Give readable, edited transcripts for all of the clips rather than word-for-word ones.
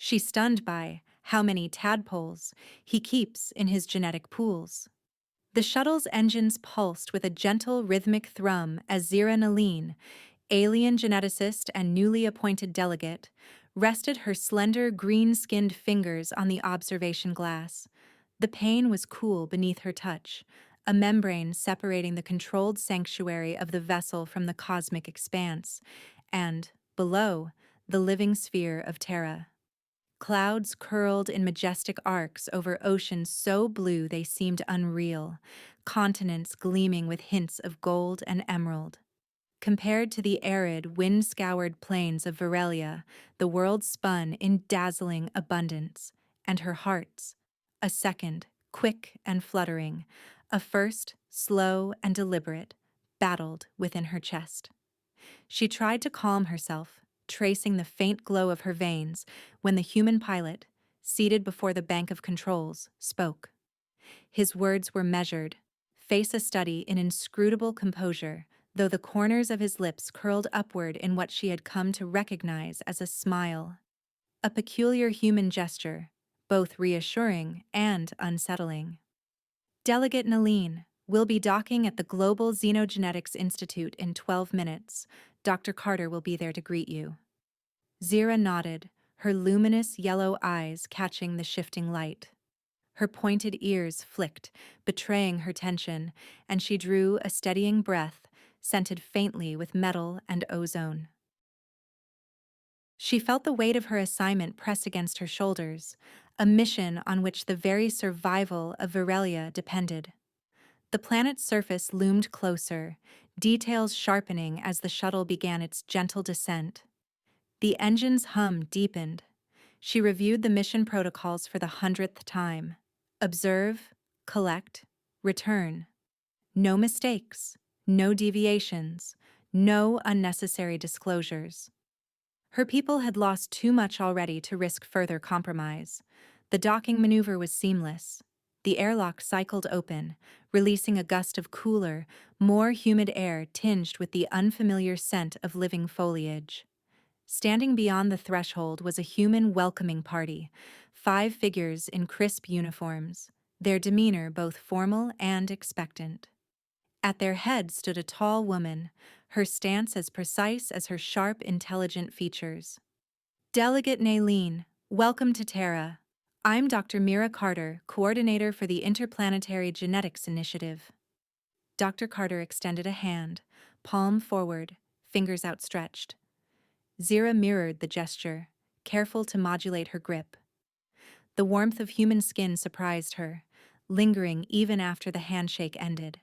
She's stunned by how many tadpoles he keeps in his genetic pools. The shuttle's engines pulsed with a gentle rhythmic thrum as Zira Naleen, alien geneticist and newly appointed delegate, rested her slender green-skinned fingers on the observation glass. The pane was cool beneath her touch, a membrane separating the controlled sanctuary of the vessel from the cosmic expanse, and, below, the living sphere of Terra. Clouds curled in majestic arcs over oceans so blue they seemed unreal, continents gleaming with hints of gold and emerald. Compared to the arid, wind-scoured plains of Varelia, the world spun in dazzling abundance, and her heart's, a second, quick and fluttering, a first, slow and deliberate, battled within her chest. She tried to calm herself, tracing the faint glow of her veins, when the human pilot, seated before the bank of controls, spoke. His words were measured, face a study in inscrutable composure, though the corners of his lips curled upward in what she had come to recognize as a smile. A peculiar human gesture, both reassuring and unsettling. Delegate Naleen will be docking at the Global Xenogenetics Institute in 12 minutes. Dr. Carter will be there to greet you. Zira nodded, her luminous yellow eyes catching the shifting light. Her pointed ears flicked, betraying her tension, and she drew a steadying breath, scented faintly with metal and ozone. She felt the weight of her assignment press against her shoulders, a mission on which the very survival of Varelia depended. The planet's surface loomed closer, details sharpening as the shuttle began its gentle descent. The engine's hum deepened. She reviewed the mission protocols for the 100th time. Observe, collect, return. No mistakes, no deviations, no unnecessary disclosures. Her people had lost too much already to risk further compromise. The docking maneuver was seamless. The airlock cycled open, releasing a gust of cooler, more humid air tinged with the unfamiliar scent of living foliage. Standing beyond the threshold was a human welcoming party, 5 figures in crisp uniforms, their demeanor both formal and expectant. At their head stood a tall woman, her stance as precise as her sharp, intelligent features. Delegate Naleen, welcome to Terra. I'm Dr. Mira Carter, coordinator for the Interplanetary Genetics Initiative. Dr. Carter extended a hand, palm forward, fingers outstretched. Zira mirrored the gesture, careful to modulate her grip. The warmth of human skin surprised her, lingering even after the handshake ended.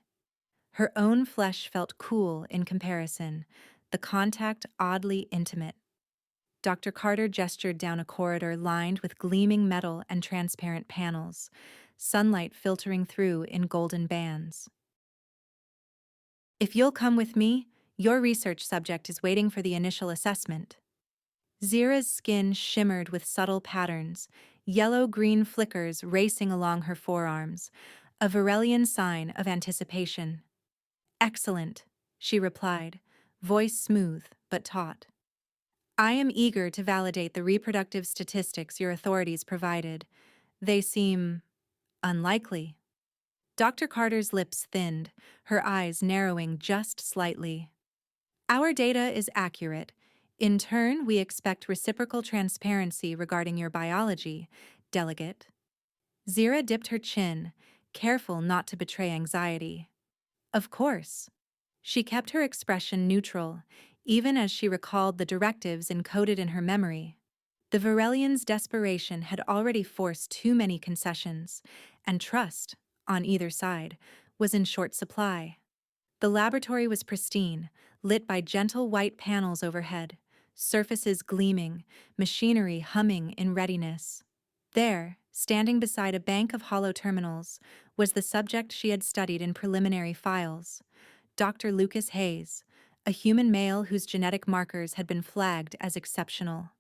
Her own flesh felt cool in comparison, the contact oddly intimate. Dr. Carter gestured down a corridor lined with gleaming metal and transparent panels, sunlight filtering through in golden bands. If you'll come with me, your research subject is waiting for the initial assessment. Zira's skin shimmered with subtle patterns, yellow-green flickers racing along her forearms, a Varelian sign of anticipation. Excellent, she replied, voice smooth but taut. I am eager to validate the reproductive statistics your authorities provided. They seem unlikely. Dr. Carter's lips thinned, her eyes narrowing just slightly. Our data is accurate. In turn, we expect reciprocal transparency regarding your biology, delegate. Zira dipped her chin, careful not to betray anxiety. Of course. She kept her expression neutral, even as she recalled the directives encoded in her memory. The Varelians' desperation had already forced too many concessions, and trust, on either side, was in short supply. The laboratory was pristine, lit by gentle white panels overhead, surfaces gleaming, machinery humming in readiness. There, standing beside a bank of hollow terminals, was the subject she had studied in preliminary files, Dr. Lucas Hayes, a human male whose genetic markers had been flagged as exceptional.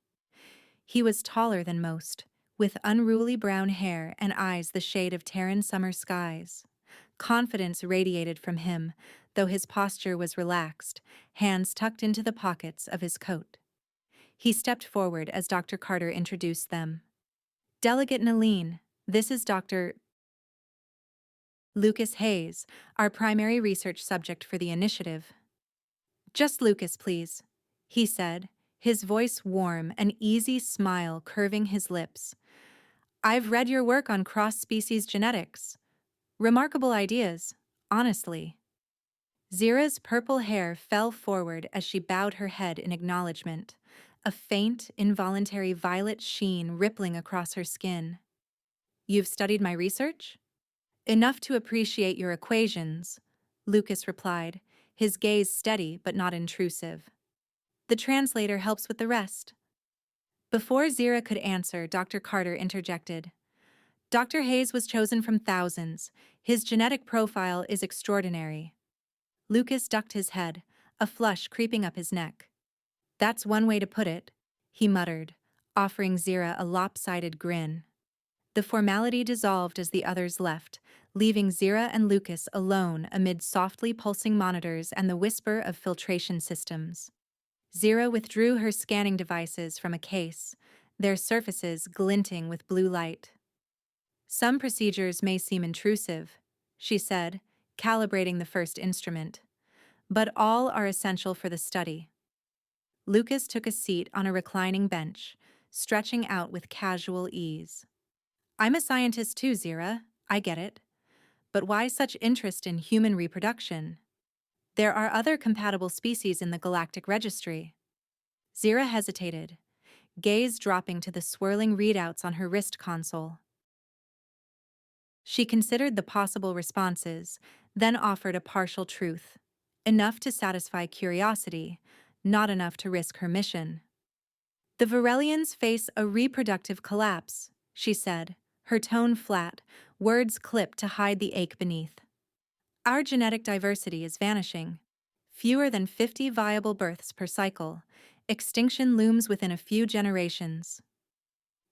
He was taller than most, with unruly brown hair and eyes the shade of Terran summer skies. Confidence radiated from him, though his posture was relaxed, hands tucked into the pockets of his coat. He stepped forward as Dr. Carter introduced them. Delegate Naleen, this is Dr. Lucas Hayes, our primary research subject for the initiative. Just Lucas, please, he said, his voice warm, an easy smile curving his lips. I've read your work on cross-species genetics. Remarkable ideas, honestly. Zira's purple hair fell forward as she bowed her head in acknowledgement, a faint, involuntary violet sheen rippling across her skin. You've studied my research? Enough to appreciate your equations, Lucas replied, his gaze steady but not intrusive. The translator helps with the rest. Before Zira could answer, Dr. Carter interjected. Dr. Hayes was chosen from thousands. His genetic profile is extraordinary. Lucas ducked his head, a flush creeping up his neck. That's one way to put it, he muttered, offering Zira a lopsided grin. The formality dissolved as the others left, leaving Zira and Lucas alone amid softly pulsing monitors and the whisper of filtration systems. Zira withdrew her scanning devices from a case, their surfaces glinting with blue light. Some procedures may seem intrusive, she said, calibrating the first instrument, but all are essential for the study. Lucas took a seat on a reclining bench, stretching out with casual ease. I'm a scientist too, Zira, I get it. But why such interest in human reproduction? There are other compatible species in the Galactic Registry. Zira hesitated, gaze dropping to the swirling readouts on her wrist console. She considered the possible responses, then offered a partial truth, enough to satisfy curiosity, not enough to risk her mission. The Varelians face a reproductive collapse, she said, her tone flat, words clipped to hide the ache beneath. Our genetic diversity is vanishing. Fewer than 50 viable births per cycle. Extinction looms within a few generations.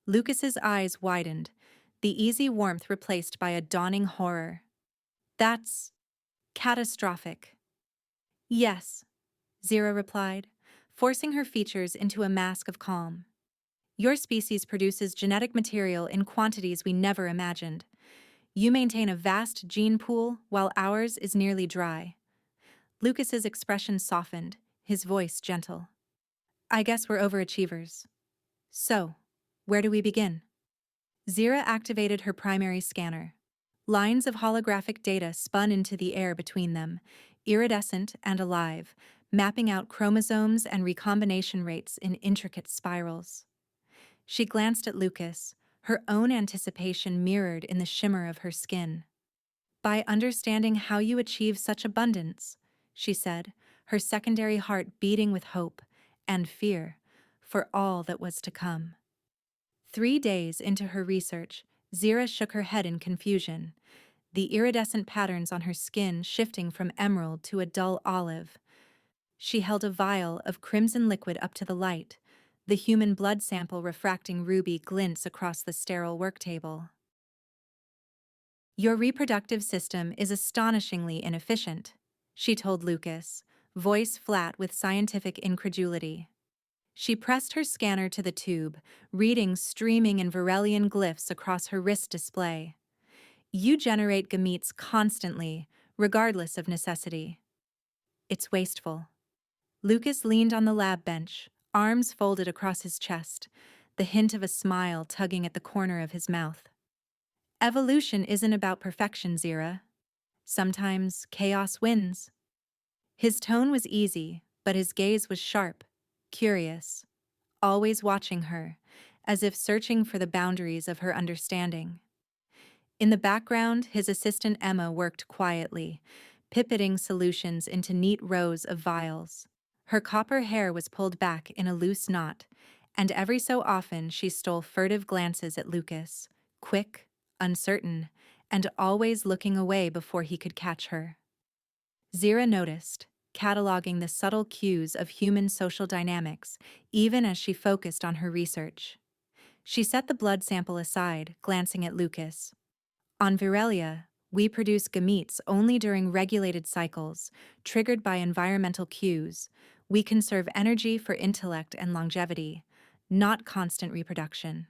Lucas's eyes widened, the easy warmth replaced by a dawning horror. That's catastrophic. Yes, Zira replied, forcing her features into a mask of calm. Your species produces genetic material in quantities we never imagined. You maintain a vast gene pool while ours is nearly dry. Lucas's expression softened, his voice gentle. I guess we're overachievers. So, where do we begin? Zira activated her primary scanner. Lines of holographic data spun into the air between them, iridescent and alive, mapping out chromosomes and recombination rates in intricate spirals. She glanced at Lucas, her own anticipation mirrored in the shimmer of her skin. By understanding how you achieve such abundance, she said, her secondary heart beating with hope and fear for all that was to come. 3 days into her research, Zira shook her head in confusion, the iridescent patterns on her skin shifting from emerald to a dull olive. She held a vial of crimson liquid up to the light, the human blood sample refracting ruby glints across the sterile work table. Your reproductive system is astonishingly inefficient, she told Lucas, voice flat with scientific incredulity. She pressed her scanner to the tube, readings streaming in Varelian glyphs across her wrist display. You generate gametes constantly, regardless of necessity. It's wasteful. Lucas leaned on the lab bench, arms folded across his chest, the hint of a smile tugging at the corner of his mouth. Evolution isn't about perfection, Zira. Sometimes chaos wins. His tone was easy, but his gaze was sharp, curious, always watching her, as if searching for the boundaries of her understanding. In the background, his assistant Emma worked quietly, pipetting solutions into neat rows of vials. Her copper hair was pulled back in a loose knot, and every so often she stole furtive glances at Lucas, quick, uncertain, and always looking away before he could catch her. Zira noticed, cataloging the subtle cues of human social dynamics, even as she focused on her research. She set the blood sample aside, glancing at Lucas. On Virelia, we produce gametes only during regulated cycles, triggered by environmental cues. We conserve energy for intellect and longevity, not constant reproduction.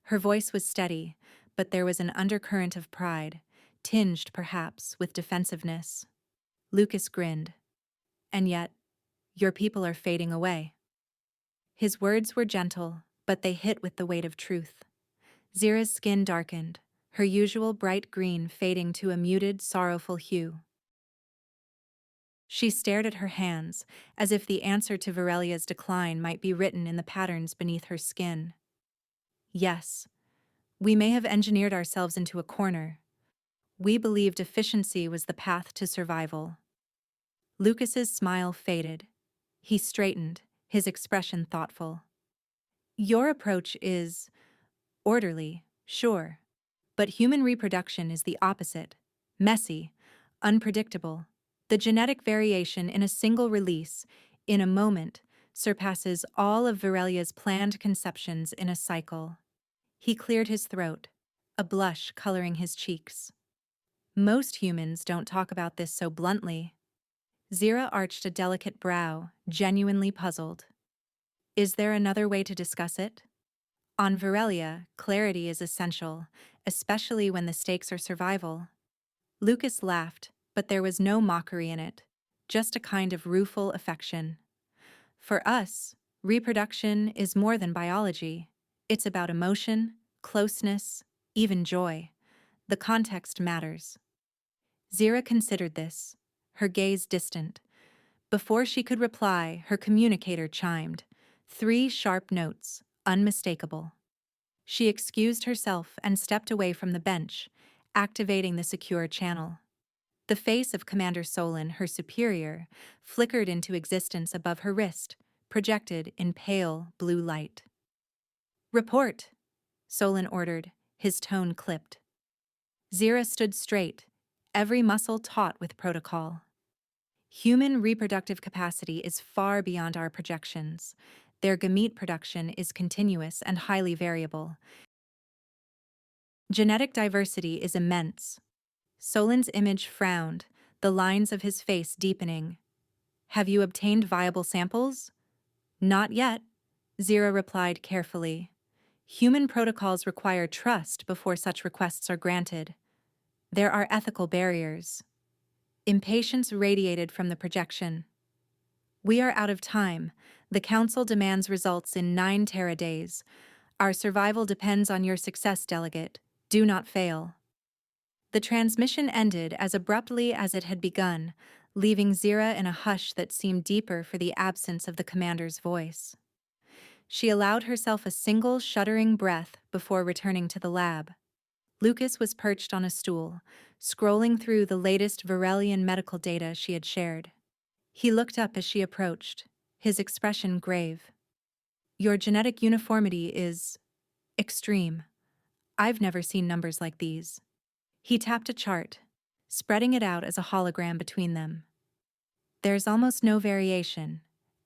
Her voice was steady, but there was an undercurrent of pride, tinged perhaps with defensiveness. Lucas grinned. And yet, your people are fading away. His words were gentle, but they hit with the weight of truth. Zira's skin darkened, her usual bright green fading to a muted, sorrowful hue. She stared at her hands, as if the answer to Virelia's decline might be written in the patterns beneath her skin. Yes, we may have engineered ourselves into a corner. We believed efficiency was the path to survival. Lucas's smile faded. He straightened, his expression thoughtful. Your approach is orderly, sure, but human reproduction is the opposite. Messy, unpredictable. The genetic variation in a single release, in a moment, surpasses all of Virelia's planned conceptions in a cycle. He cleared his throat, a blush coloring his cheeks. Most humans don't talk about this so bluntly. Zira arched a delicate brow, genuinely puzzled. Is there another way to discuss it? On Virelia, clarity is essential, especially when the stakes are survival. Lucas laughed, but there was no mockery in it, just a kind of rueful affection. For us, reproduction is more than biology. It's about emotion, closeness, even joy. The context matters. Zira considered this, her gaze distant. Before she could reply, her communicator chimed. 3 sharp notes, unmistakable. She excused herself and stepped away from the bench, activating the secure channel. The face of Commander Solon, her superior, flickered into existence above her wrist, projected in pale blue light. Report, Solon ordered, his tone clipped. Zira stood straight, every muscle taut with protocol. Human reproductive capacity is far beyond our projections. Their gamete production is continuous and highly variable. Genetic diversity is immense. Solon's image frowned, the lines of his face deepening. Have you obtained viable samples? Not yet, Zira replied carefully. Human protocols require trust before such requests are granted. There are ethical barriers. Impatience radiated from the projection. We are out of time. The Council demands results in 9 Terra days. Our survival depends on your success, delegate. Do not fail. The transmission ended as abruptly as it had begun, leaving Zira in a hush that seemed deeper for the absence of the commander's voice. She allowed herself a single shuddering breath before returning to the lab. Lucas was perched on a stool, scrolling through the latest Virelian medical data she had shared. He looked up as she approached, his expression grave. Your genetic uniformity is extreme. I've never seen numbers like these. He tapped a chart, spreading it out as a hologram between them. There's almost no variation.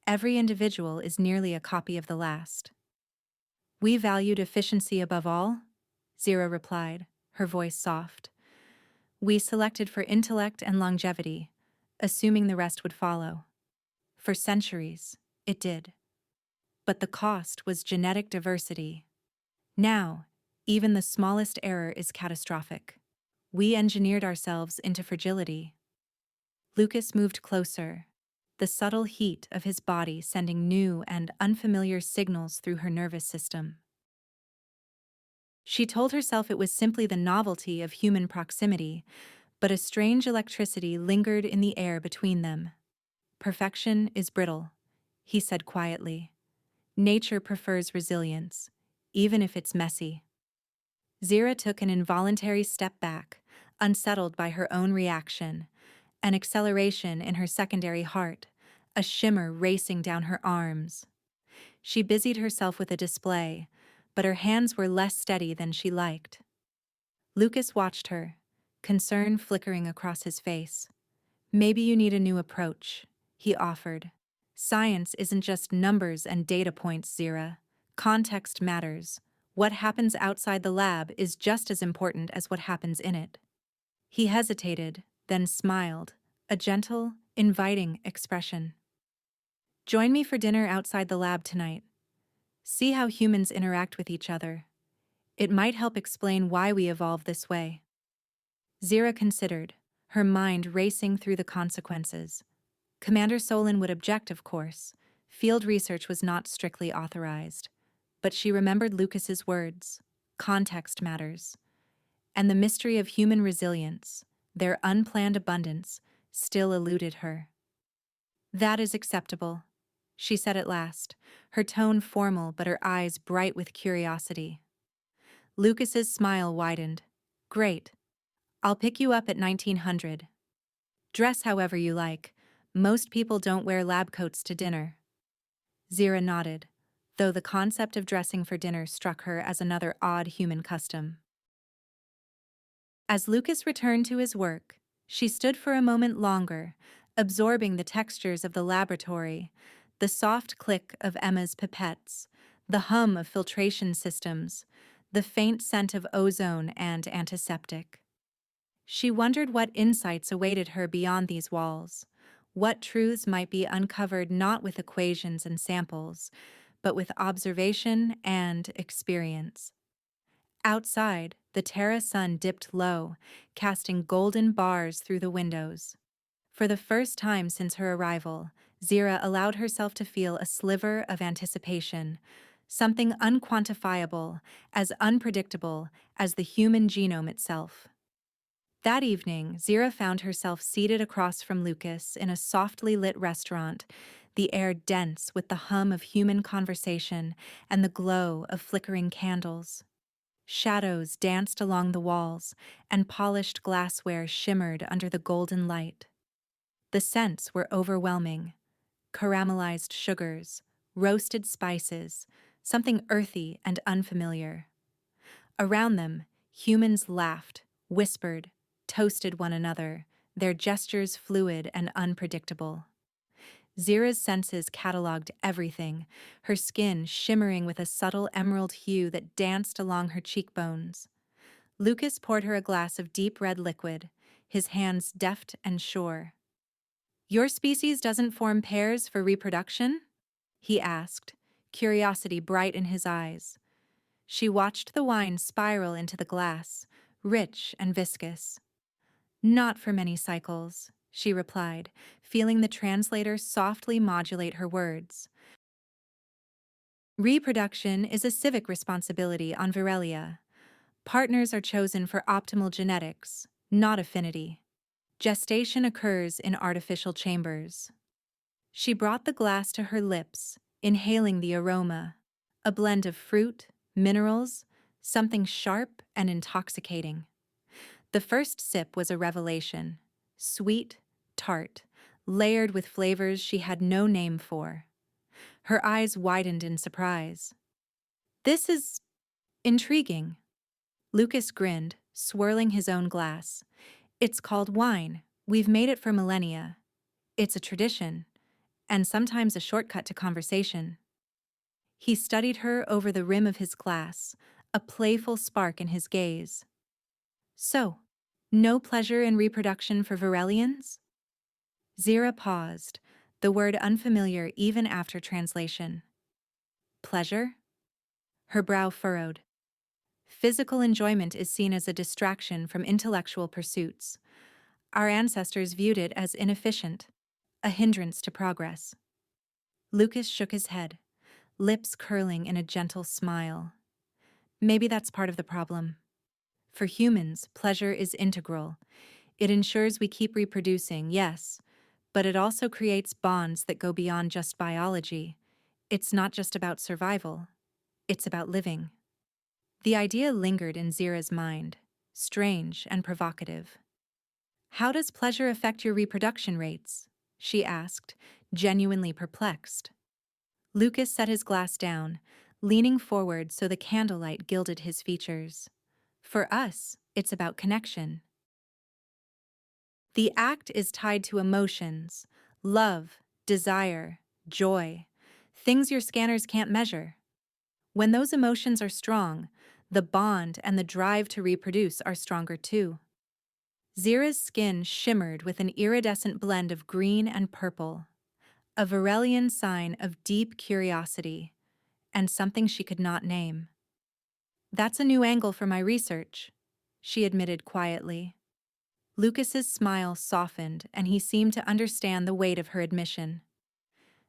Every individual is nearly a copy of the last. We valued efficiency above all, Zira replied, her voice soft. We selected for intellect and longevity, assuming the rest would follow. For centuries, it did. But the cost was genetic diversity. Now, even the smallest error is catastrophic. We engineered ourselves into fragility. Lucas moved closer, the subtle heat of his body sending new and unfamiliar signals through her nervous system. She told herself it was simply the novelty of human proximity, but a strange electricity lingered in the air between them. Perfection is brittle, he said quietly. Nature prefers resilience, even if it's messy. Zira took an involuntary step back, unsettled by her own reaction, an acceleration in her secondary heart, a shimmer racing down her arms. She busied herself with a display, but her hands were less steady than she liked. Lucas watched her, concern flickering across his face. Maybe you need a new approach, he offered. Science isn't just numbers and data points, Zira. Context matters. What happens outside the lab is just as important as what happens in it. He hesitated, then smiled, a gentle, inviting expression. Join me for dinner outside the lab tonight. See how humans interact with each other. It might help explain why we evolved this way. Zira considered, her mind racing through the consequences. Commander Solon would object, of course. Field research was not strictly authorized. But she remembered Lucas's words. Context matters. And the mystery of human resilience, their unplanned abundance, still eluded her. That is acceptable, she said at last, her tone formal but her eyes bright with curiosity. Lucas's smile widened. Great. I'll pick you up at 1900. Dress however you like. Most people don't wear lab coats to dinner. Zira nodded, though the concept of dressing for dinner struck her as another odd human custom. As Lucas returned to his work, she stood for a moment longer, absorbing the textures of the laboratory, the soft click of Emma's pipettes, the hum of filtration systems, the faint scent of ozone and antiseptic. She wondered what insights awaited her beyond these walls, what truths might be uncovered not with equations and samples, but with observation and experience. Outside, the Terra sun dipped low, casting golden bars through the windows. For the first time since her arrival, Zira allowed herself to feel a sliver of anticipation, something unquantifiable, as unpredictable as the human genome itself. That evening, Zira found herself seated across from Lucas in a softly lit restaurant, the air dense with the hum of human conversation and the glow of flickering candles. Shadows danced along the walls, and polished glassware shimmered under the golden light. The scents were overwhelming. Caramelized sugars, roasted spices, something earthy and unfamiliar. Around them, humans laughed, whispered, toasted one another, their gestures fluid and unpredictable. Zira's senses catalogued everything, her skin shimmering with a subtle emerald hue that danced along her cheekbones. Lucas poured her a glass of deep red liquid, his hands deft and sure. "Your species doesn't form pairs for reproduction?" he asked, curiosity bright in his eyes. She watched the wine spiral into the glass, rich and viscous. "Not for many cycles," she replied, feeling the translator softly modulate her words. "Reproduction is a civic responsibility on Virelia. Partners are chosen for optimal genetics, not affinity. Gestation occurs in artificial chambers." She brought the glass to her lips, inhaling the aroma, a blend of fruit, minerals, something sharp and intoxicating. The first sip was a revelation, sweet, tart, layered with flavors she had no name for. Her eyes widened in surprise. "This is intriguing." Lucas grinned, swirling his own glass. "It's called wine. We've made it for millennia. It's a tradition, and sometimes a shortcut to conversation." He studied her over the rim of his glass, a playful spark in his gaze. "So, no pleasure in reproduction for Virelians?" Zira paused, the word unfamiliar even after translation. "Pleasure?" Her brow furrowed. "Physical enjoyment is seen as a distraction from intellectual pursuits. Our ancestors viewed it as inefficient, a hindrance to progress." Lucas shook his head, lips curling in a gentle smile. "Maybe that's part of the problem. For humans, pleasure is integral. It ensures we keep reproducing, yes, but it also creates bonds that go beyond just biology. It's not just about survival. It's about living." The idea lingered in Zira's mind, strange and provocative. "How does pleasure affect your reproduction rates?" she asked, genuinely perplexed. Lucas set his glass down, leaning forward so the candlelight gilded his features. "For us, it's about connection. The act is tied to emotions, love, desire, joy, things your scanners can't measure. When those emotions are strong, the bond and the drive to reproduce are stronger too." Zira's skin shimmered with an iridescent blend of green and purple. a Varelian sign of deep curiosity, and something she could not name. "That's a new angle for my research," she admitted quietly. Lucas's smile softened, and he seemed to understand the weight of her admission.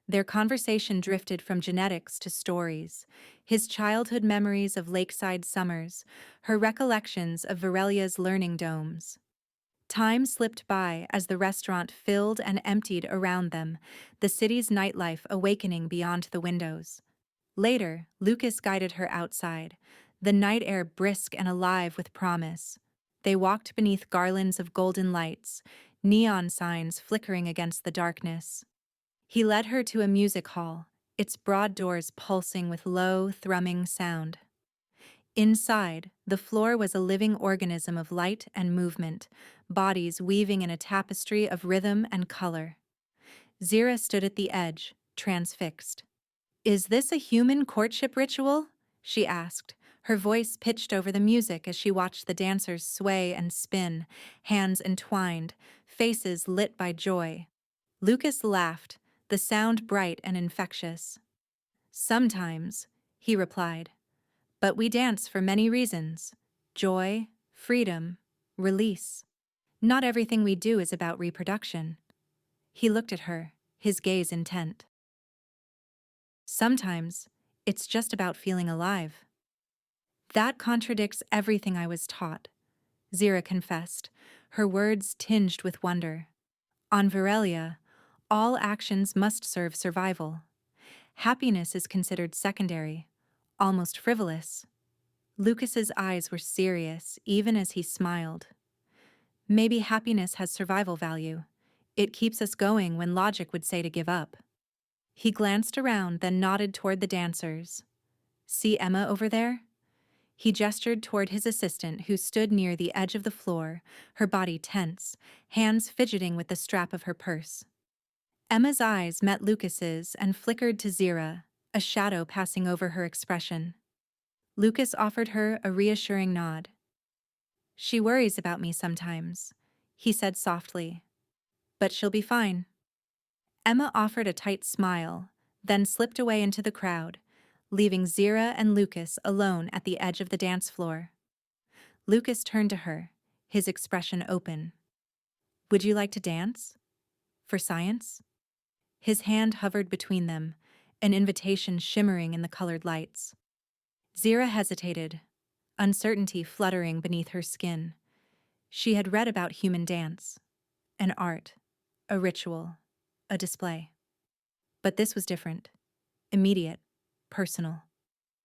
Their conversation drifted from genetics to stories, his childhood memories of lakeside summers, her recollections of Varelia's learning domes. Time slipped by as the restaurant filled and emptied around them, the city's nightlife awakening beyond the windows. Later, Lucas guided her outside, the night air brisk and alive with promise. They walked beneath garlands of golden lights, neon signs flickering against the darkness. He led her to a music hall, its broad doors pulsing with low, thrumming sound. Inside, the floor was a living organism of light and movement, bodies weaving in a tapestry of rhythm and color. Zira stood at the edge, transfixed. "Is this a human courtship ritual?" she asked, her voice pitched over the music as she watched the dancers sway and spin, hands entwined, faces lit by joy. Lucas laughed, the sound bright and infectious. "Sometimes," he replied, "but we dance for many reasons: joy, freedom, release. Not everything we do is about reproduction." He looked at her, his gaze intent. "Sometimes, it's just about feeling alive." "That contradicts everything I was taught," Zira confessed, her words tinged with wonder. "On Varelia, all actions must serve survival. Happiness is considered secondary, almost frivolous." Lucas's eyes were serious, even as he smiled. "Maybe happiness has survival value. It keeps us going when logic would say to give up." He glanced around, then nodded toward the dancers. "See Emma over there?" He gestured toward his assistant, who stood near the edge of the floor, her body tense, hands fidgeting with the strap of her purse. Emma's eyes met Lucas's and flickered to Zira, a shadow passing over her expression. Lucas offered her a reassuring nod. "She worries about me sometimes," he said softly. "But she'll be fine." Emma offered a tight smile, then slipped away into the crowd, leaving Zira and Lucas alone at the edge of the dance floor. Lucas turned to her, his expression open. "Would you like to dance? For science?" His hand hovered between them, an invitation shimmering in the colored lights. Zira hesitated, uncertainty fluttering beneath her skin. She had read about human dance, an art, a ritual, a display. But this was different, immediate, personal.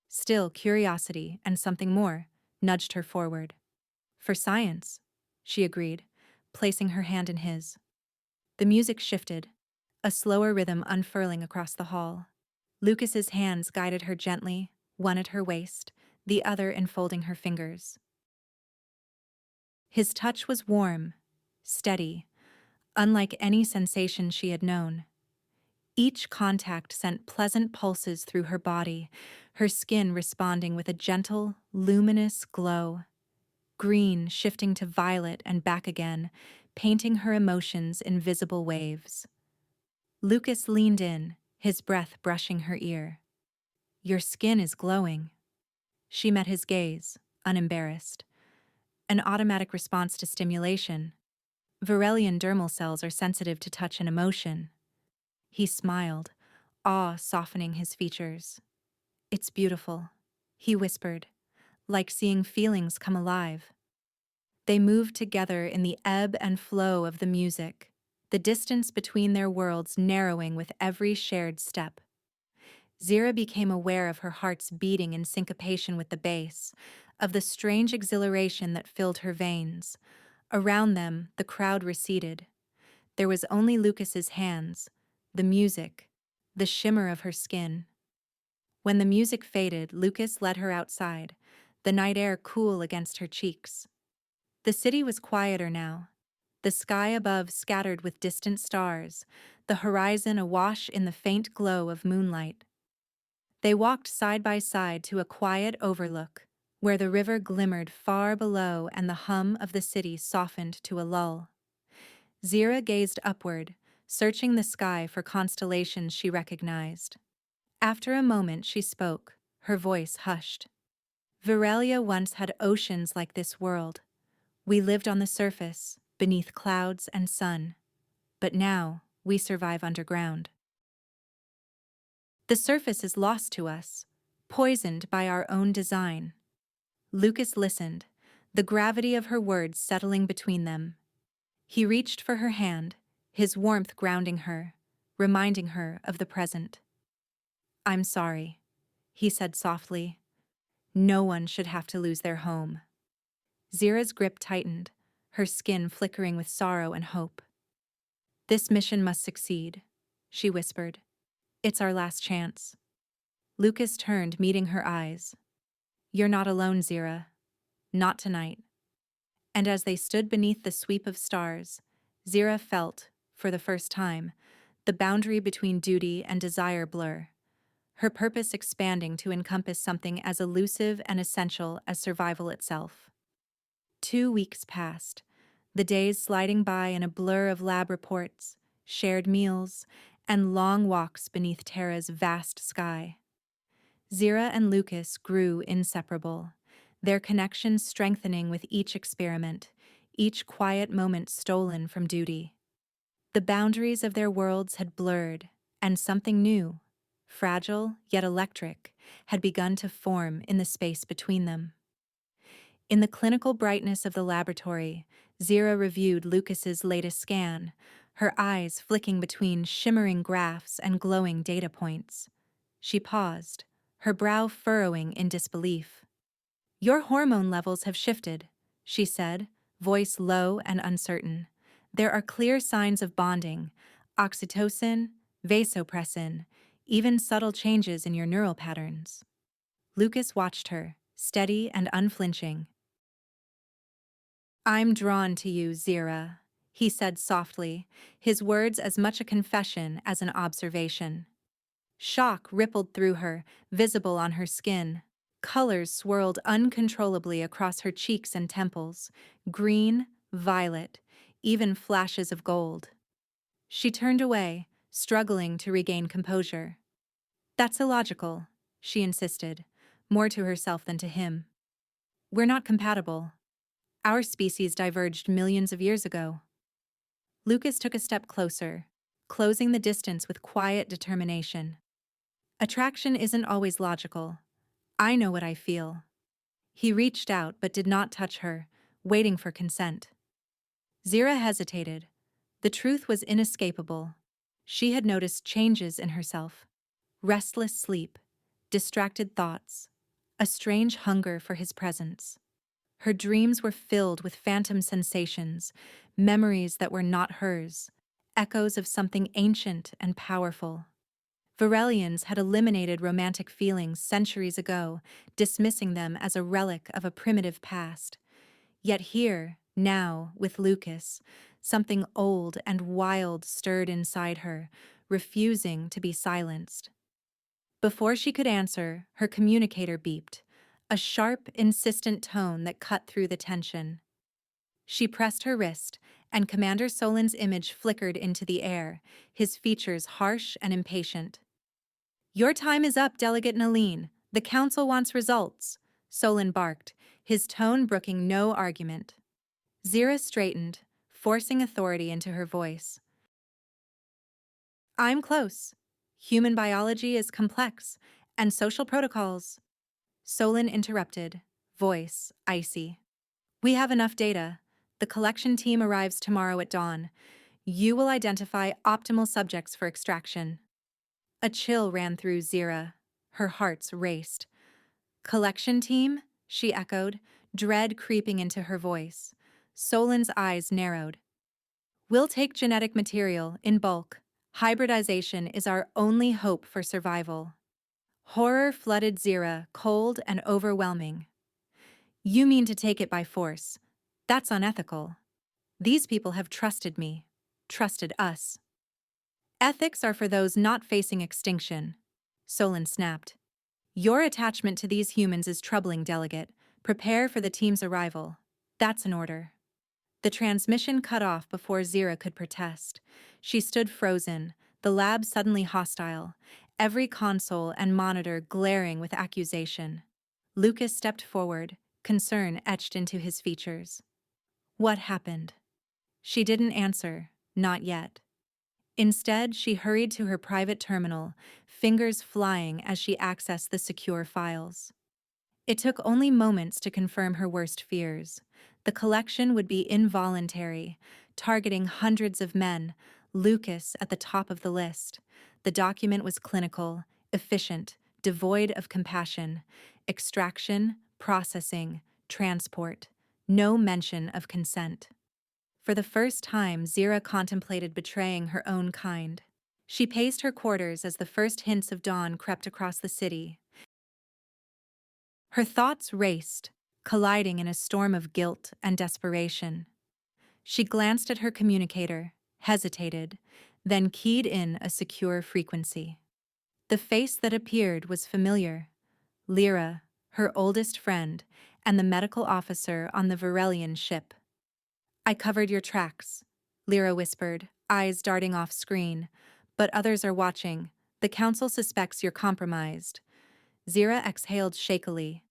Still, curiosity and something more nudged her forward. "For science," she agreed, placing her hand in his. The music shifted, a slower rhythm unfurling across the hall. Lucas's hands guided her gently, one at her waist, the other enfolding her fingers. His touch was warm, steady, unlike any sensation she had known. Each contact sent pleasant pulses through her body, her skin responding with a gentle, luminous glow. Green shifting to violet and back again, painting her emotions in visible waves. Lucas leaned in, his breath brushing her ear. "Your skin is glowing." She met his gaze, unembarrassed. An automatic response to stimulation. Varelian dermal cells are sensitive to touch and emotion. He smiled, awe softening his features. "It's beautiful," he whispered, like seeing feelings come alive. They moved together in the ebb and flow of the music, the distance between their worlds narrowing with every shared step. Zira became aware of her heart's beating in syncopation with the bass, of the strange exhilaration that filled her veins. Around them, the crowd receded. There was only Lucas's hands, the music, the shimmer of her skin. When the music faded, Lucas led her outside, the night air cool against her cheeks. The city was quieter now, the sky above scattered with distant stars, the horizon awash in the faint glow of moonlight. They walked side by side to a quiet overlook, where the river glimmered far below and the hum of the city softened to a lull. Zira gazed upward, searching the sky for constellations she recognized. After a moment she spoke, her voice hushed. Virelia once had oceans like this world. We lived on the surface, beneath clouds and sun. But now, we survive underground. The surface is lost to us, poisoned by our own design. Lucas listened, the gravity of her words settling between them. He reached for her hand, his warmth grounding her, reminding her of the present. "I'm sorry," he said softly. "No one should have to lose their home." Zira's grip tightened, her skin flickering with sorrow and hope. "This mission must succeed," she whispered. "It's our last chance." Lucas turned, meeting her eyes. "You're not alone, Zira. Not tonight." And as they stood beneath the sweep of stars, Zira felt, for the first time, the boundary between duty and desire blur, her purpose expanding to encompass something as elusive and essential as survival itself. 2 weeks passed, the days sliding by in a blur of lab reports, shared meals, and long walks beneath Terra's vast sky. Zira and Lucas grew inseparable, their connection strengthening with each experiment, each quiet moment stolen from duty. The boundaries of their worlds had blurred, and something new, fragile yet electric, had begun to form in the space between them. In the clinical brightness of the laboratory, Zira reviewed Lucas's latest scan, her eyes flicking between shimmering graphs and glowing data points. She paused, her brow furrowing in disbelief. "Your hormone levels have shifted," she said, voice low and uncertain. "There are clear signs of bonding, oxytocin, vasopressin, even subtle changes in your neural patterns." Lucas watched her, steady and unflinching. "I'm drawn to you, Zira," he said softly, his words as much a confession as an observation. Shock rippled through her, visible on her skin. Colors swirled uncontrollably across her cheeks and temples, green, violet, even flashes of gold. She turned away, struggling to regain composure. "That's illogical," she insisted, more to herself than to him. "We're not compatible. Our species diverged millions of years ago." Lucas took a step closer, closing the distance with quiet determination. "Attraction isn't always logical. I know what I feel." He reached out but did not touch her, waiting for consent. Zira hesitated. The truth was inescapable. She had noticed changes in herself. Restless sleep, distracted thoughts, a strange hunger for his presence. Her dreams were filled with phantom sensations, memories that were not hers, echoes of something ancient and powerful. Varelians had eliminated romantic feelings centuries ago, dismissing them as a relic of a primitive past. Yet here, now, with Lucas, something old and wild stirred inside her, refusing to be silenced. Before she could answer, her communicator beeped, a sharp, insistent tone that cut through the tension. She pressed her wrist, and Commander Solin's image flickered into the air, his features harsh and impatient. "Your time is up, Delegate Naline. The Council wants results," Solin barked, his tone brooking no argument. Zira straightened, forcing authority into her voice. "I'm close. Human biology is complex, and social protocols." Solin interrupted, voice icy. "We have enough data. The collection team arrives tomorrow at dawn. You will identify optimal subjects for extraction." A chill ran through Zira. Her hearts raced. "Collection team?" she echoed, dread creeping into her voice. Solin's eyes narrowed. "We'll take genetic material, in bulk. Hybridization is our only hope for survival." Horror flooded Zira, cold and overwhelming. "You mean to take it by force? That's unethical. These people have trusted me, trusted us." "Ethics are for those not facing extinction," Solin snapped. "Your attachment to these humans is troubling, Delegate. Prepare for the team's arrival. That's an order." The transmission cut off before Zira could protest. She stood frozen, the lab suddenly hostile, every console and monitor glaring with accusation. Lucas stepped forward, concern etched into his features. What happened? She didn't answer, not yet. Instead, she hurried to her private terminal, fingers flying as she accessed the secure files. It took only moments to confirm her worst fears. The collection would be involuntary, targeting hundreds of men, Lucas at the top of the list. The document was clinical, efficient, devoid of compassion. Extraction, processing, transport. No mention of consent. For the first time, Zira contemplated betraying her own kind. She paced her quarters as the first hints of dawn crept across the city. Her thoughts raced, colliding in a storm of guilt and desperation. She glanced at her communicator, hesitated, then keyed in a secure frequency. The face that appeared was familiar. Lyra, her oldest friend, and the medical officer on the Varelian ship. I covered your tracks, Lyra whispered, eyes darting off screen. But others are watching. The council suspects you're compromised. Zira exhaled shakily.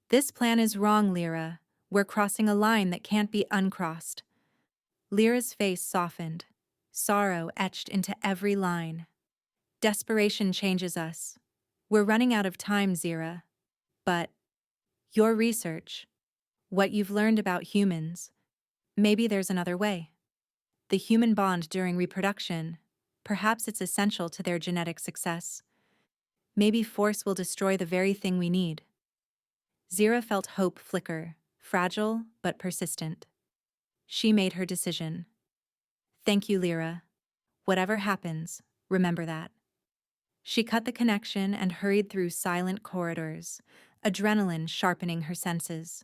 This plan is wrong, Lyra. We're crossing a line that can't be uncrossed. Lyra's face softened. Sorrow etched into every line. Desperation changes us. We're running out of time, Zira. But your research, what you've learned about humans, maybe there's another way. The human bond during reproduction, perhaps it's essential to their genetic success. Maybe force will destroy the very thing we need. Zira felt hope flicker, fragile but persistent. She made her decision. Thank you, Lyra. Whatever happens, remember that. She cut the connection and hurried through silent corridors, adrenaline sharpening her senses.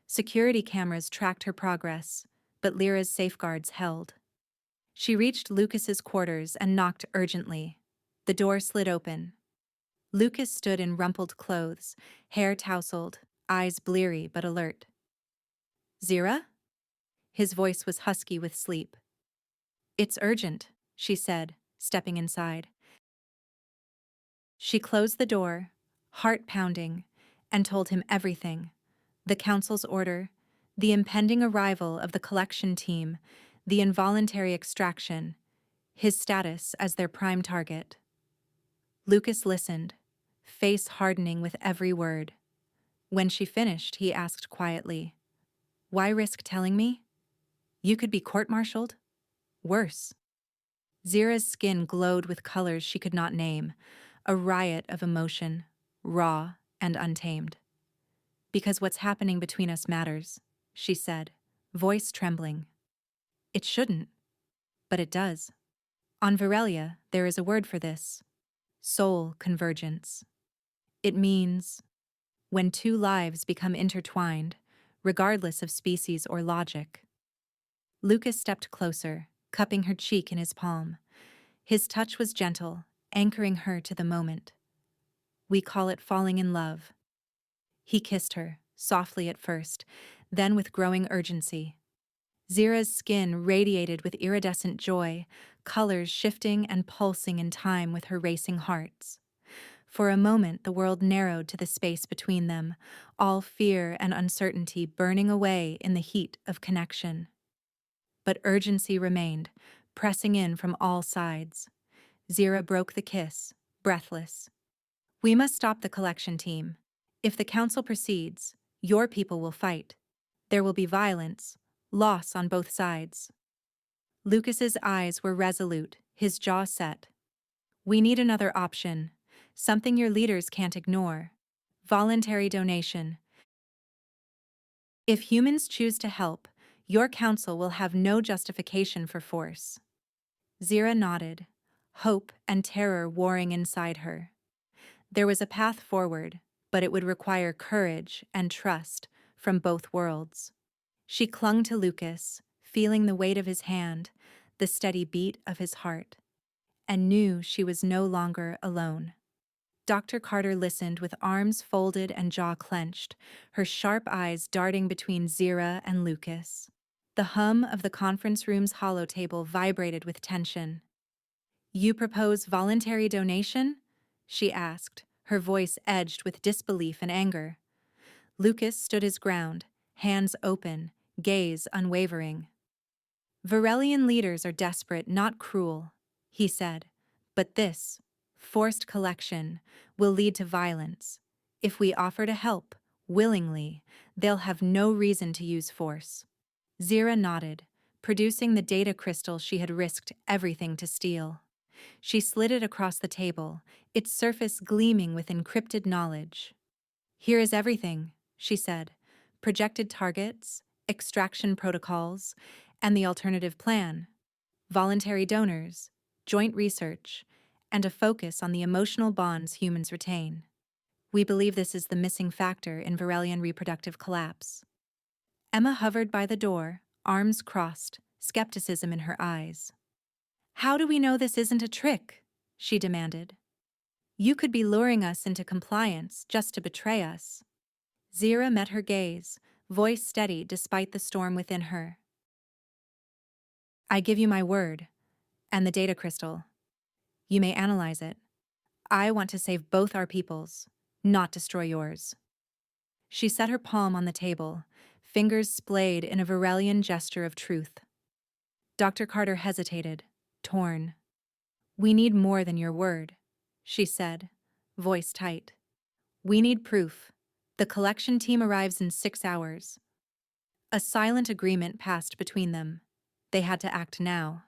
Security cameras tracked her progress, but Lyra's safeguards held. She reached Lucas's quarters and knocked urgently. The door slid open. Lucas stood in rumpled clothes, hair tousled, eyes bleary but alert. Zira? His voice was husky with sleep. It's urgent, she said, stepping inside. She closed the door, heart pounding, and told him everything. The council's order, the impending arrival of the collection team, the involuntary extraction, his status as their prime target. Lucas listened, face hardening with every word. When she finished, he asked quietly, "Why risk telling me? You could be court-martialed? Worse." Zira's skin glowed with colors she could not name, a riot of emotion, raw and untamed. "Because what's happening between us matters," she said, voice trembling. "It shouldn't, but it does. On Varelia, there is a word for this. Soul convergence. It means when two lives become intertwined, regardless of species or logic." Lucas stepped closer, cupping her cheek in his palm. His touch was gentle, anchoring her to the moment. "We call it falling in love." He kissed her, softly at first, then with growing urgency. Zira's skin radiated with iridescent joy, colors shifting and pulsing in time with her racing hearts. For a moment, the world narrowed to the space between them, all fear and uncertainty burning away in the heat of connection. But urgency remained, pressing in from all sides. Zira broke the kiss, breathless. "We must stop the collection team. If the council proceeds, your people will fight. There will be violence, loss on both sides." Lucas's eyes were resolute, his jaw set. "We need another option, something your leaders can't ignore. Voluntary donation. If humans choose to help, your council will have no justification for force." Zira nodded, hope and terror warring inside her. There was a path forward, but it would require courage and trust from both worlds. She clung to Lucas, feeling the weight of his hand, the steady beat of his heart, and knew she was no longer alone. Dr. Carter listened with arms folded and jaw clenched, her sharp eyes darting between Zira and Lucas. The hum of the conference room's hollow table vibrated with tension. "You propose voluntary donation?" she asked, her voice edged with disbelief and anger. Lucas stood his ground, hands open, gaze unwavering. "Varelian leaders are desperate, not cruel," he said. "But this, forced collection, will lead to violence. If we offer to help, willingly, they'll have no reason to use force." Zira nodded, producing the data crystal she had risked everything to steal. She slid it across the table, its surface gleaming with encrypted knowledge. "Here is everything," she said. "Projected targets, extraction protocols, and the alternative plan. Voluntary donors, joint research, and a focus on the emotional bonds humans retain. We believe this is the missing factor in Varelian reproductive collapse." Emma hovered by the door, arms crossed, skepticism in her eyes. "How do we know this isn't a trick?" she demanded. "You could be luring us into compliance just to betray us." Zira met her gaze, voice steady despite the storm within her. "I give you my word, and the data crystal. You may analyze it. I want to save both our peoples, not destroy yours." She set her palm on the table, fingers splayed in a Varelian gesture of truth. Dr. Carter hesitated, torn. "We need more than your word," she said, voice tight. "We need proof. The collection team arrives in 6 hours." A silent agreement passed between them. They had to act now.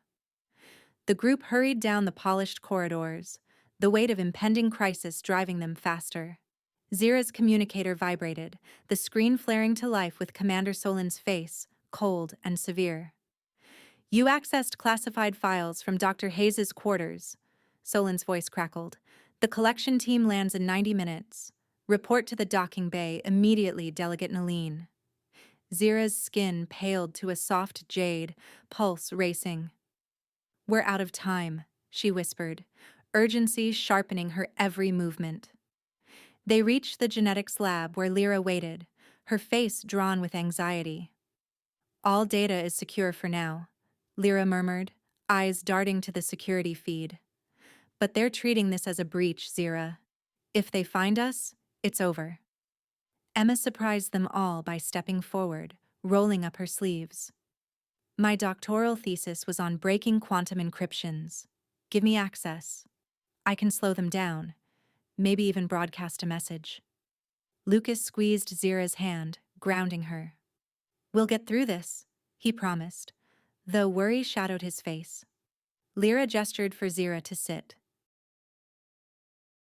The group hurried down the polished corridors, the weight of impending crisis driving them faster. Zira's communicator vibrated, the screen flaring to life with Commander Solin's face, cold and severe. "You accessed classified files from Dr. Hayes's quarters," Solin's voice crackled. "The collection team lands in 90 minutes. Report to the docking bay immediately, Delegate Naline." Zira's skin paled to a soft jade, pulse racing. "We're out of time," she whispered, urgency sharpening her every movement. They reached the genetics lab where Lyra waited, her face drawn with anxiety. "All data is secure for now," Lyra murmured, eyes darting to the security feed. "But they're treating this as a breach, Zira. If they find us, it's over." Emma surprised them all by stepping forward, rolling up her sleeves. "My doctoral thesis was on breaking quantum encryptions. Give me access. I can slow them down, maybe even broadcast a message." Lucas squeezed Zira's hand, grounding her. "We'll get through this," he promised, though worry shadowed his face. Lyra gestured for Zira to sit.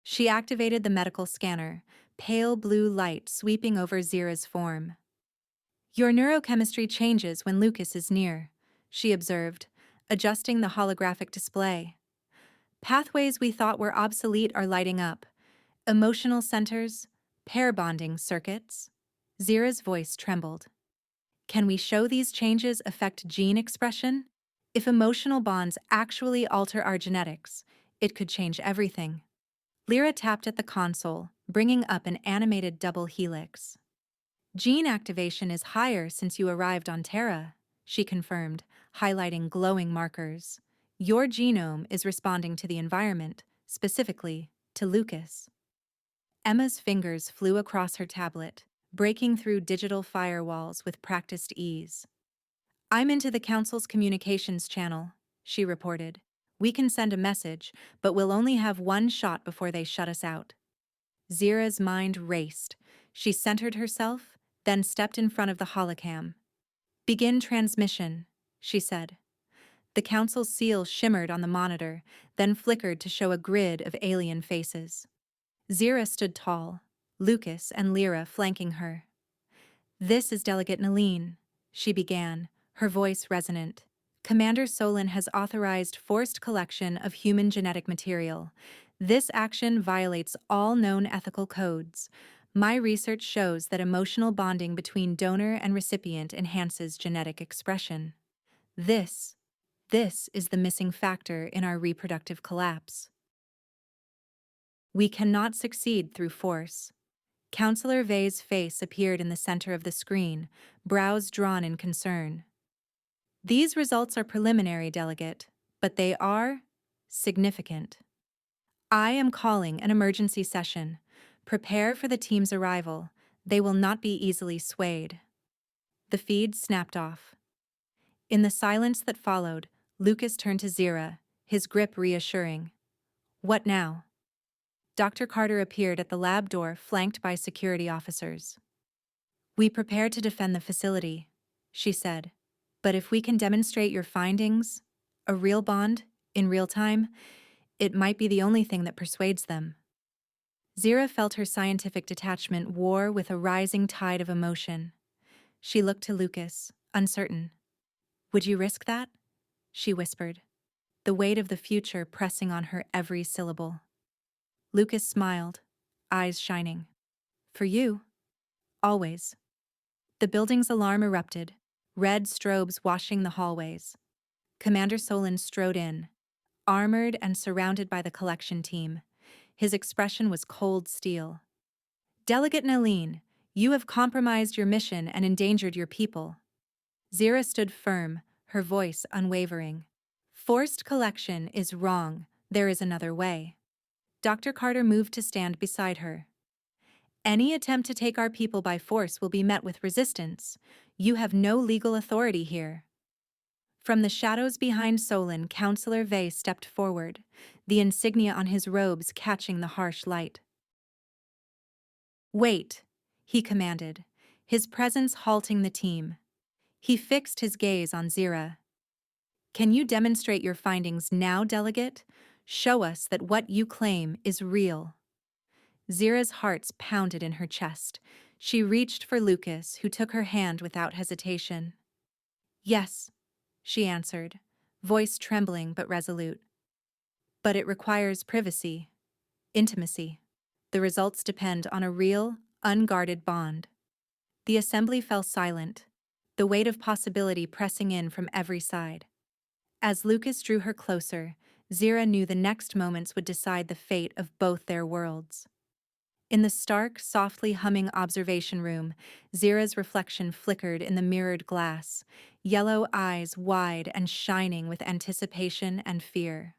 She activated the medical scanner, pale blue light sweeping over Zira's form. "Your neurochemistry changes when Lucas is near," she observed, adjusting the holographic display. "Pathways we thought were obsolete are lighting up. Emotional centers, pair bonding circuits." Zira's voice trembled. "Can we show these changes affect gene expression? If emotional bonds actually alter our genetics, it could change everything." Lyra tapped at the console, bringing up an animated double helix. "Gene activation is higher since you arrived on Terra," she confirmed, highlighting glowing markers. "Your genome is responding to the environment, specifically to Lucas." Emma's fingers flew across her tablet, breaking through digital firewalls with practiced ease. "I'm into the Council's communications channel," she reported. "We can send a message, but we'll only have one shot before they shut us out." Zira's mind raced. She centered herself, then stepped in front of the holocam. "Begin transmission," she said. The Council's seal shimmered on the monitor, then flickered to show a grid of alien faces. Zira stood tall, Lucas and Lyra flanking her. "This is Delegate Naline," she began, her voice resonant. "Commander Solin has authorized forced collection of human genetic material. This action violates all known ethical codes. My research shows that emotional bonding between donor and recipient enhances genetic expression. This is the missing factor in our reproductive collapse. We cannot succeed through force." Counselor Vey's face appeared in the center of the screen, brows drawn in concern. These results are preliminary, delegate, but they are significant. I am calling an emergency session. Prepare for the team's arrival. They will not be easily swayed. The feed snapped off. In the silence that followed, Lucas turned to Zira, his grip reassuring. What now? Dr. Carter appeared at the lab door, flanked by security officers. We prepare to defend the facility, she said. But if we can demonstrate your findings, a real bond, in real time, it might be the only thing that persuades them. Zira felt her scientific detachment war with a rising tide of emotion. She looked to Lucas, uncertain. Would you risk that? She whispered, the weight of the future pressing on her every syllable. Lucas smiled, eyes shining. For you, always. The building's alarm erupted, red strobes washing the hallways. Commander Solon strode in, armored and surrounded by the collection team. His expression was cold steel. Delegate Naline, you have compromised your mission and endangered your people. Zira stood firm, her voice unwavering. Forced collection is wrong. There is another way. Dr. Carter moved to stand beside her. Any attempt to take our people by force will be met with resistance. You have no legal authority here. From the shadows behind Solon, Counselor Vey stepped forward, the insignia on his robes catching the harsh light. Wait, he commanded, his presence halting the team. He fixed his gaze on Zira. Can you demonstrate your findings now, delegate? Show us that what you claim is real. Zira's heart pounded in her chest. She reached for Lucas, who took her hand without hesitation. Yes, she answered, voice trembling but resolute. But it requires privacy, intimacy. The results depend on a real, unguarded bond. The assembly fell silent, the weight of possibility pressing in from every side. As Lucas drew her closer, Zira knew the next moments would decide the fate of both their worlds. In the stark, softly humming observation room, Zira's reflection flickered in the mirrored glass, yellow eyes wide and shining with anticipation and fear.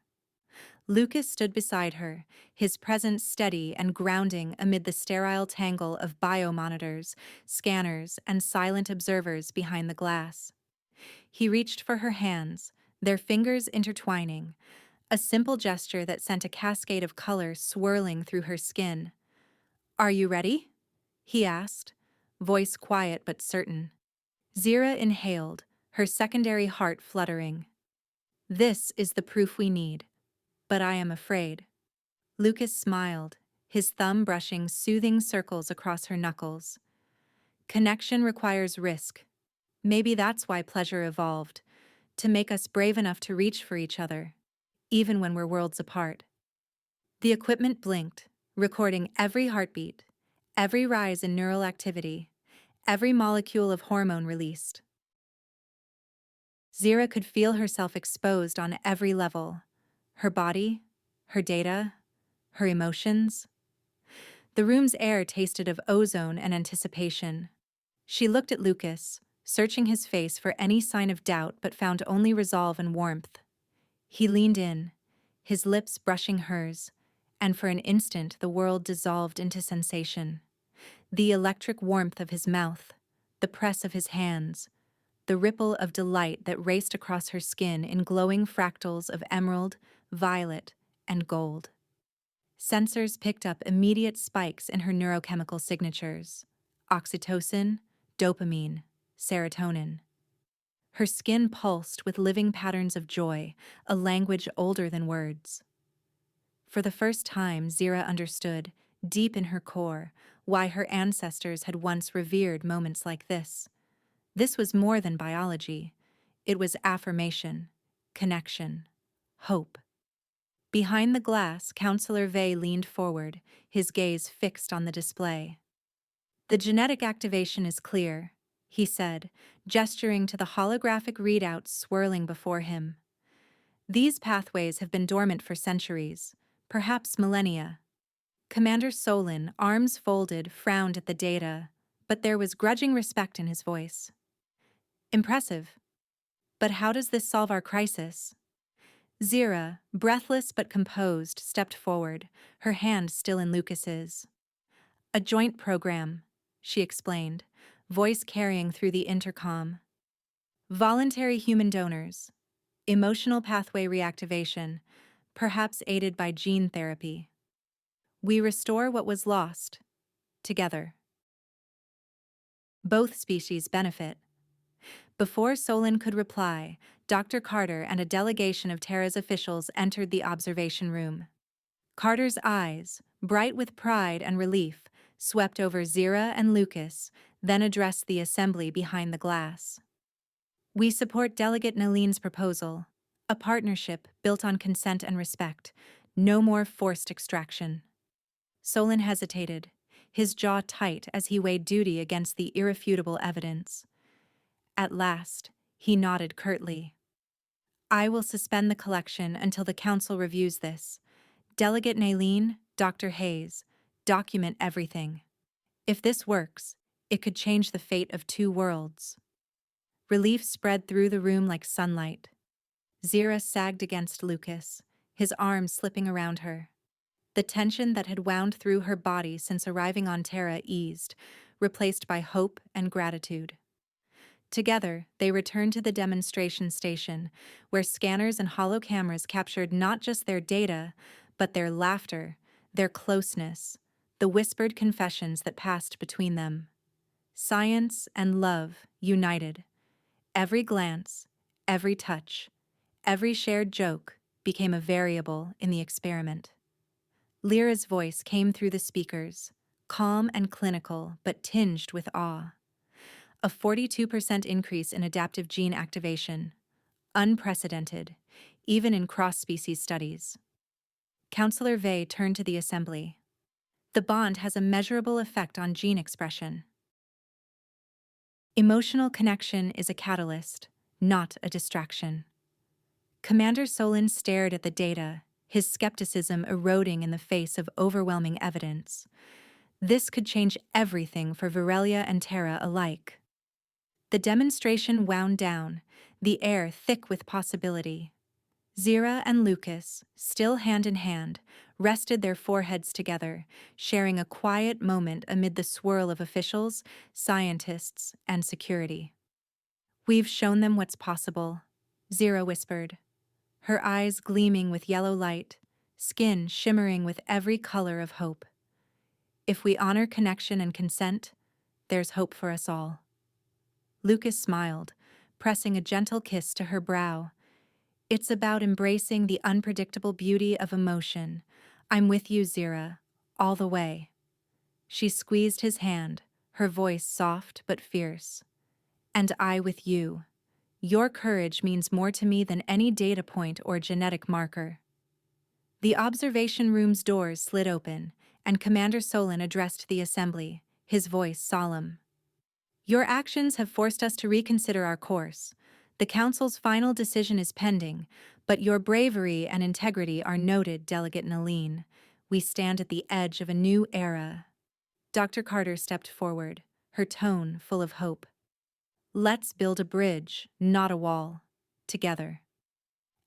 Lucas stood beside her, his presence steady and grounding amid the sterile tangle of biomonitors, scanners, and silent observers behind the glass. He reached for her hands, their fingers intertwining, a simple gesture that sent a cascade of color swirling through her skin. Are you ready? He asked, voice quiet but certain. Zira inhaled, her secondary heart fluttering. This is the proof we need. But I am afraid. Lucas smiled, his thumb brushing soothing circles across her knuckles. Connection requires risk. Maybe that's why pleasure evolved, to make us brave enough to reach for each other, even when we're worlds apart. The equipment blinked, recording every heartbeat, every rise in neural activity, every molecule of hormone released. Zira could feel herself exposed on every level. Her body, her data, her emotions. The room's air tasted of ozone and anticipation. She looked at Lucas, searching his face for any sign of doubt but found only resolve and warmth. He leaned in, his lips brushing hers, and for an instant the world dissolved into sensation. The electric warmth of his mouth, the press of his hands, the ripple of delight that raced across her skin in glowing fractals of emerald, violet, and gold. Sensors picked up immediate spikes in her neurochemical signatures: oxytocin, dopamine, serotonin. Her skin pulsed with living patterns of joy, a language older than words. For the first time, Zira understood, deep in her core, why her ancestors had once revered moments like this. This was more than biology. It was affirmation, connection, hope. Behind the glass, Counselor Vey leaned forward, his gaze fixed on the display. The genetic activation is clear, he said, gesturing to the holographic readouts swirling before him. These pathways have been dormant for centuries, perhaps millennia. Commander Solon, arms folded, frowned at the data, but there was grudging respect in his voice. Impressive. But how does this solve our crisis? Zira, breathless but composed, stepped forward, her hand still in Lucas's. A joint program, she explained, voice carrying through the intercom. Voluntary human donors, emotional pathway reactivation, perhaps aided by gene therapy. We restore what was lost, together. Both species benefit. Before Solon could reply, Dr. Carter and a delegation of Terra's officials entered the observation room. Carter's eyes, bright with pride and relief, swept over Zira and Lucas, then addressed the assembly behind the glass. We support Delegate Naline's proposal, a partnership built on consent and respect, no more forced extraction. Solon hesitated, his jaw tight as he weighed duty against the irrefutable evidence. At last, he nodded curtly. I will suspend the collection until the council reviews this. Delegate Naline, Dr. Hayes, document everything. If this works, it could change the fate of 2 worlds. Relief spread through the room like sunlight. Zira sagged against Lucas, his arms slipping around her. The tension that had wound through her body since arriving on Terra eased, replaced by hope and gratitude. Together, they returned to the demonstration station, where scanners and holo cameras captured not just their data, but their laughter, their closeness, the whispered confessions that passed between them. Science and love united. Every glance, every touch, every shared joke became a variable in the experiment. Lyra's voice came through the speakers, calm and clinical, but tinged with awe. A 42% increase in adaptive gene activation. Unprecedented, even in cross-species studies. Counselor Vey turned to the assembly. The bond has a measurable effect on gene expression. Emotional connection is a catalyst, not a distraction. Commander Solon stared at the data, his skepticism eroding in the face of overwhelming evidence. This could change everything for Virelia and Terra alike. The demonstration wound down, the air thick with possibility. Zira and Lucas, still hand in hand, rested their foreheads together, sharing a quiet moment amid the swirl of officials, scientists, and security. We've shown them what's possible, Zira whispered, her eyes gleaming with yellow light, skin shimmering with every color of hope. If we honor connection and consent, there's hope for us all. Lucas smiled, pressing a gentle kiss to her brow. It's about embracing the unpredictable beauty of emotion. I'm with you, Zira, all the way. She squeezed his hand, her voice soft but fierce. And I with you. Your courage means more to me than any data point or genetic marker. The observation room's doors slid open, and Commander Solon addressed the assembly, his voice solemn. Your actions have forced us to reconsider our course. The Council's final decision is pending, but your bravery and integrity are noted, Delegate Naline. We stand at the edge of a new era. Dr. Carter stepped forward, her tone full of hope. Let's build a bridge, not a wall. Together.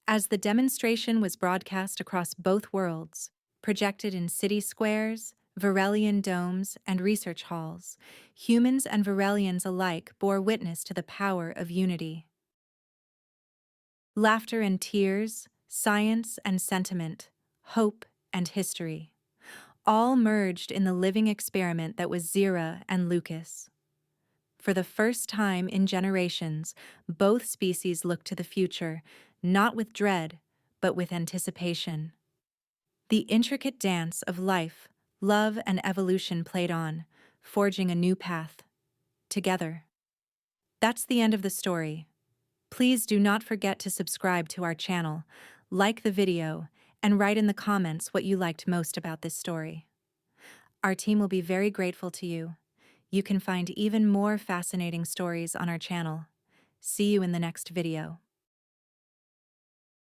As the demonstration was broadcast across both worlds, projected in city squares, Virelian domes, and research halls, humans and Virelians alike bore witness to the power of unity. Laughter and tears, science and sentiment, hope and history, all merged in the living experiment that was Zira and Lucas. For the first time in generations, both species looked to the future, not with dread, but with anticipation. The intricate dance of life, love, and evolution played on, forging a new path. Together. That's the end of the story. Please do not forget to subscribe to our channel, like the video, and write in the comments what you liked most about this story. Our team will be very grateful to you. You can find even more fascinating stories on our channel. See you in the next video.